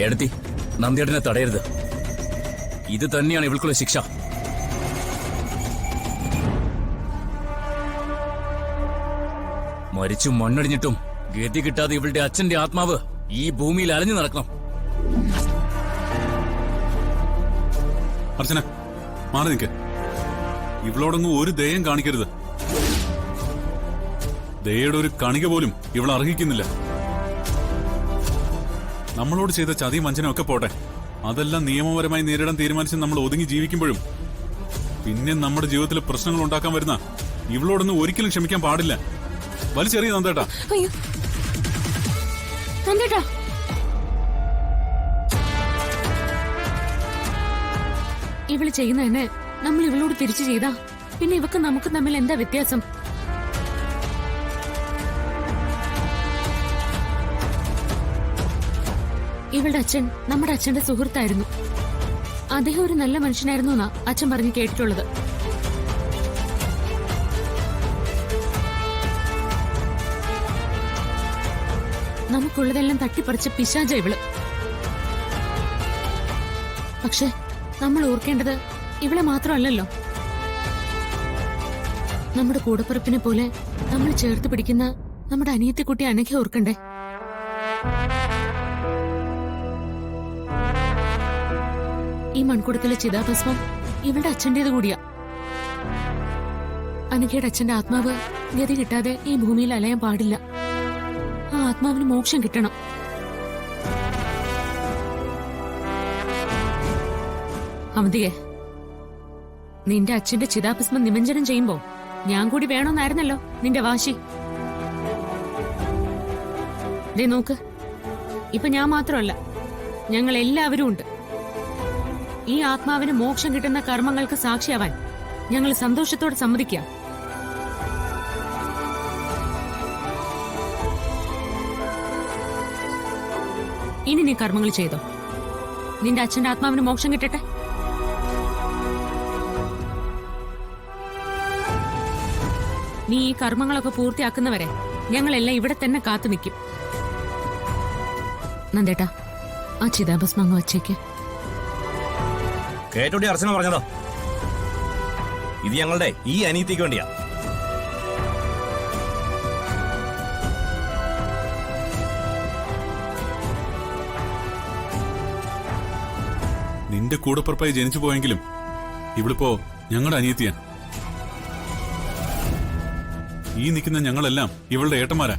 എടുത്തി നന്ദിയേട്ടനെ തടയരുത്. ഇത് തന്നെയാണ് ഇവൾക്കുള്ള ശിക്ഷ. മരിച്ചു മണ്ണടിഞ്ഞിട്ടും ഗതി കിട്ടാതെ ഇവളുടെ അച്ഛന്റെ ആത്മാവ് ഈ ഭൂമിയിൽ അലഞ്ഞു നടക്കണം. അർച്ചന, മാറി നിൽക്ക്. ഇവളോടൊന്നും ഒരു ദയം കാണിക്കരുത്. ദയയുടെ ഒരു കണിക പോലും ഇവൾ അർഹിക്കുന്നില്ല. നമ്മളോട് ചെയ്ത ചതി വഞ്ചനയൊക്കെ പോട്ടെ, അതെല്ലാം നിയമപരമായി നേരിടാൻ തീരുമാനിച്ച് നമ്മൾ ഒതുങ്ങി ജീവിക്കുമ്പോഴും പിന്നെ നമ്മുടെ ജീവിതത്തിൽ പ്രശ്നങ്ങൾ ഉണ്ടാക്കാൻ വരുന്ന ഇവളോടൊന്നും ഒരിക്കലും ക്ഷമിക്കാൻ പാടില്ല. വലിച്ചെറിയ നന്ദേട്ടാ. ഇവള് ചെയ്യുന്ന തന്നെ നമ്മൾ ഇവളോട് തിരിച്ചു ചെയ്താ പിന്നെ ഇവക്ക് നമുക്ക് തമ്മിൽ എന്താ വ്യത്യാസം? ഇവളുടെ അച്ഛൻ നമ്മുടെ അച്ഛന്റെ സുഹൃത്തായിരുന്നു. അദ്ദേഹം ഒരു നല്ല മനുഷ്യനായിരുന്നു എന്നാ അച്ഛൻ പറഞ്ഞു കേട്ടിട്ടുള്ളത്. നമുക്കുള്ളതെല്ലാം തട്ടിപ്പറിച്ച പിശാച ഇവള്. പക്ഷെ നമ്മൾ ഓർക്കേണ്ടത് ഇവളെ മാത്രമല്ലല്ലോ. നമ്മുടെ കൂടപ്പിറപ്പിനെ പോലെ നമ്മൾ ചേർത്ത് പിടിക്കുന്ന നമ്മുടെ അനിയത്തിക്കുട്ടി അനഘ ഓർക്കണ്ടേ? ഈ മൺകുടത്തിലെ ചിതാഭസ്മം ഇവളുടെ അച്ഛന്റേത് കൂടിയാ. അനഘയുടെ അച്ഛന്റെ ആത്മാവ് ഗതി കിട്ടാതെ ഈ ഭൂമിയിൽ അലയാൻ പാടില്ല. ആ ആത്മാവിന് മോക്ഷം കിട്ടണം. അവന്തികെ, നിന്റെ അച്ഛന്റെ ചിതാഭസ്മം നിമഞ്ജനം ചെയ്യുമ്പോ ഞാൻ കൂടി വേണമെന്നായിരുന്നല്ലോ നിന്റെ വാശി. ദേ നോക്ക്, ഇപ്പൊ ഞാൻ മാത്രമല്ല, ഞങ്ങൾ എല്ലാവരും ഉണ്ട്. ഈ ആത്മാവിന് മോക്ഷം കിട്ടുന്ന കർമ്മങ്ങൾക്ക് സാക്ഷിയാവാൻ ഞങ്ങൾ സന്തോഷത്തോടെ സമ്മതിക്കാം. ഇനി നീ കർമ്മങ്ങൾ ചെയ്തോ. നിന്റെ അച്ഛന്റെ ആത്മാവിന് മോക്ഷം കിട്ടട്ടെ. നീ ഈ കർമ്മങ്ങളൊക്കെ പൂർത്തിയാക്കുന്നവരെ ഞങ്ങളെല്ലാം ഇവിടെ തന്നെ കാത്തു നിൽക്കും. നന്ദേട്ടാ, ആ ചിതാഭസ്മം അങ്ങ് വച്ചേക്ക്. കേട്ടോടി അർച്ചന പറഞ്ഞതോ? ഇത് ഞങ്ങളുടെ ഈ അനീതിക്ക് വേണ്ടിയാ. നിന്റെ കൂടപ്പുറപ്പായി ജനിച്ചു പോയെങ്കിലും ഇവിളിപ്പോ ഞങ്ങളുടെ അനിയത്തിയാ. ഈ നിൽക്കുന്ന ഞങ്ങളെല്ലാം ഇവളുടെ ഏട്ടന്മാരാ.